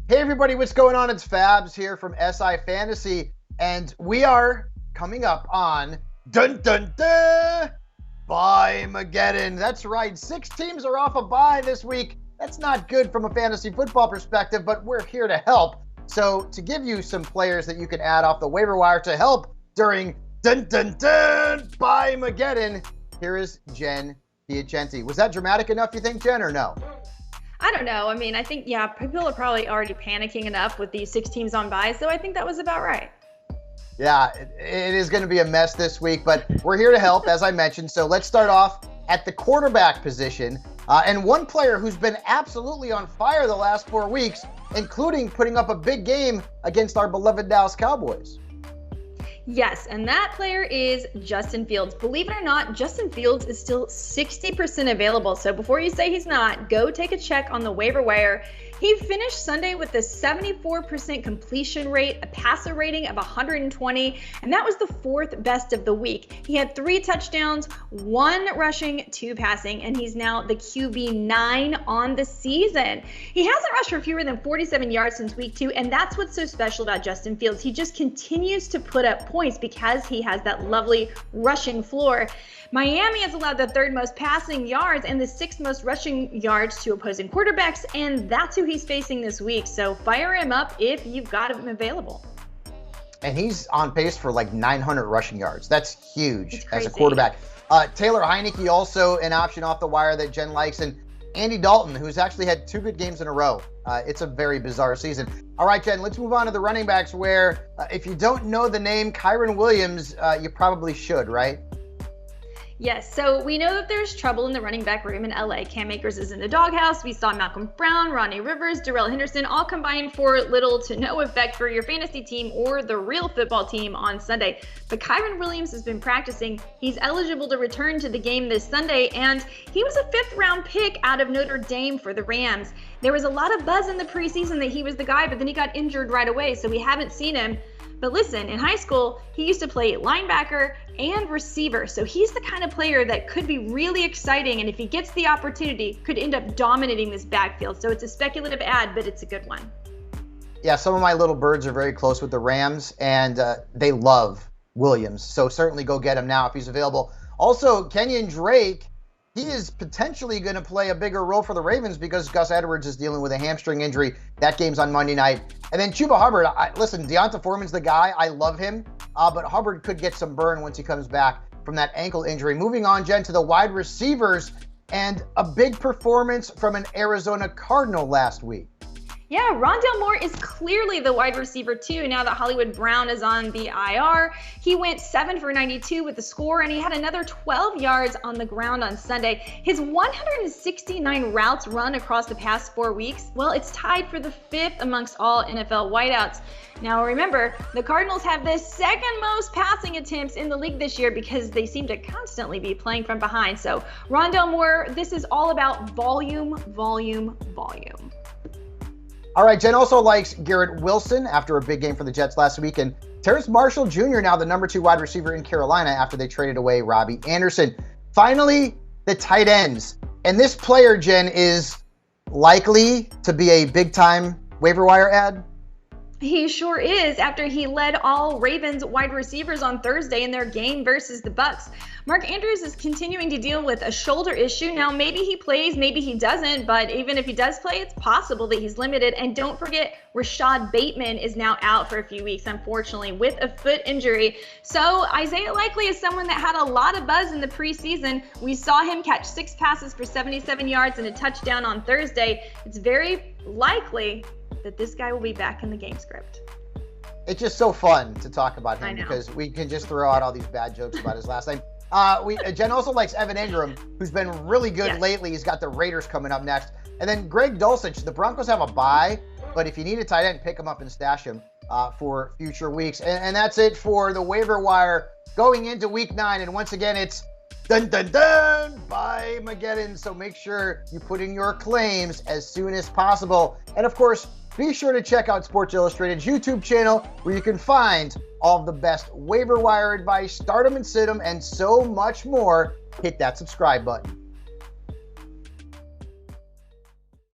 Hey everybody, what's going on? It's Fabs here from SI Fantasy, and we are coming up on dun dun dun bye-maggedon. That's right, 6 teams are off a bye this week. That's not good from a fantasy football perspective, but we're here to help. So to give you some players that you can add off the waiver wire to help during dun dun dun bye-maggedon, here is Jen Piacenti. Was that dramatic enough, you think, Jen, or no? I don't know. I mean, I think, people are probably already panicking enough with these 6 teams on bye, so I think that was about right. Yeah, it is going to be a mess this week, but we're here to help, as I mentioned. So let's start off at the quarterback position. And one player who's been absolutely on fire the last 4 weeks, including putting up a big game against our beloved Dallas Cowboys. Yes, and that player is Justin Fields. Believe it or not, Justin Fields is still 60% available. So before you say he's not, go take a check on the waiver wire. He finished Sunday with a 74% completion rate, a passer rating of 120, and that was the 4th best of the week. He had 3 touchdowns, 1 rushing, 2 passing, and he's now the QB9 on the season. He hasn't rushed for fewer than 47 yards since week 2, and that's what's so special about Justin Fields. He just continues to put up points because he has that lovely rushing floor. Miami has allowed the 3rd most passing yards and the 6th most rushing yards to opposing quarterbacks, and that's who he's facing this week. So fire him up if you've got him available. And he's on pace for like 900 rushing yards. That's huge as a crazy. quarterback. Taylor Heineke also an option off the wire that Jen likes, and Andy Dalton, who's actually had 2 good games in a row. It's a very bizarre season. All right, Jen, let's move on to the running backs where if you don't know the name Kyron Williams, you probably should, right? Yes, so we know that there's trouble in the running back room in LA. Cam Akers is in the doghouse. We saw Malcolm Brown, Ronnie Rivers, Darrell Henderson all combined for little to no effect for your fantasy team or the real football team on Sunday. But Kyron Williams has been practicing. He's eligible to return to the game this Sunday, and he was a 5th-round pick out of Notre Dame for the Rams. There was a lot of buzz in the preseason that he was the guy, but then he got injured right away, so we haven't seen him. But listen, in high school, he used to play linebacker and receiver. So he's the kind of player that could be really exciting. And if he gets the opportunity, could end up dominating this backfield. So it's a speculative ad, but it's a good one. Yeah, some of my little birds are very close with the Rams, and they love Williams. So certainly go get him now if he's available. Also, Kenyon Drake, he is potentially going to play a bigger role for the Ravens because Gus Edwards is dealing with a hamstring injury. That game's on Monday night. And then Chuba Hubbard, listen, Deonta Foreman's the guy. I love him. But Hubbard could get some burn once he comes back from that ankle injury. Moving on, Jen, to the wide receivers and a big performance from an Arizona Cardinal last week. Yeah, Rondell Moore is clearly the wide receiver too now that Hollywood Brown is on the IR. He went 7 for 92 with the score, and he had another 12 yards on the ground on Sunday. His 169 routes run across the past 4 weeks, well, it's tied for the 5th amongst all NFL wideouts. Now remember, the Cardinals have the 2nd most passing attempts in the league this year because they seem to constantly be playing from behind. So Rondell Moore, this is all about volume, volume, volume. All right, Jen also likes Garrett Wilson after a big game for the Jets last week, and Terrace Marshall Jr. now the number 2 wide receiver in Carolina after they traded away Robbie Anderson. Finally, the tight ends. And this player, Jen, is likely to be a big-time waiver wire ad. He sure is after he led all Ravens wide receivers on Thursday in their game versus the Bucs. Mark Andrews is continuing to deal with a shoulder issue. Now, maybe he plays, maybe he doesn't, but even if he does play, it's possible that he's limited. And don't forget, Rashad Bateman is now out for a few weeks, unfortunately, with a foot injury. So Isaiah Likely is someone that had a lot of buzz in the preseason. We saw him catch 6 passes for 77 yards and a touchdown on Thursday. It's very likely that this guy will be back in the game script. It's just so fun to talk about him because we can just throw out all these bad jokes about his last name. Jen also likes Evan Ingram, who's been really good lately. He's got the Raiders coming up next. And then Greg Dulcich. The Broncos have a bye, but if you need a tight end, pick him up and stash him for future weeks. And that's it for the waiver wire going into week 9. And once again, it's dun dun dun bye-maggedon. So make sure you put in your claims as soon as possible. And of course, be sure to check out Sports Illustrated's YouTube channel where you can find all of the best waiver wire advice, start 'em and sit 'em, and so much more. Hit that subscribe button.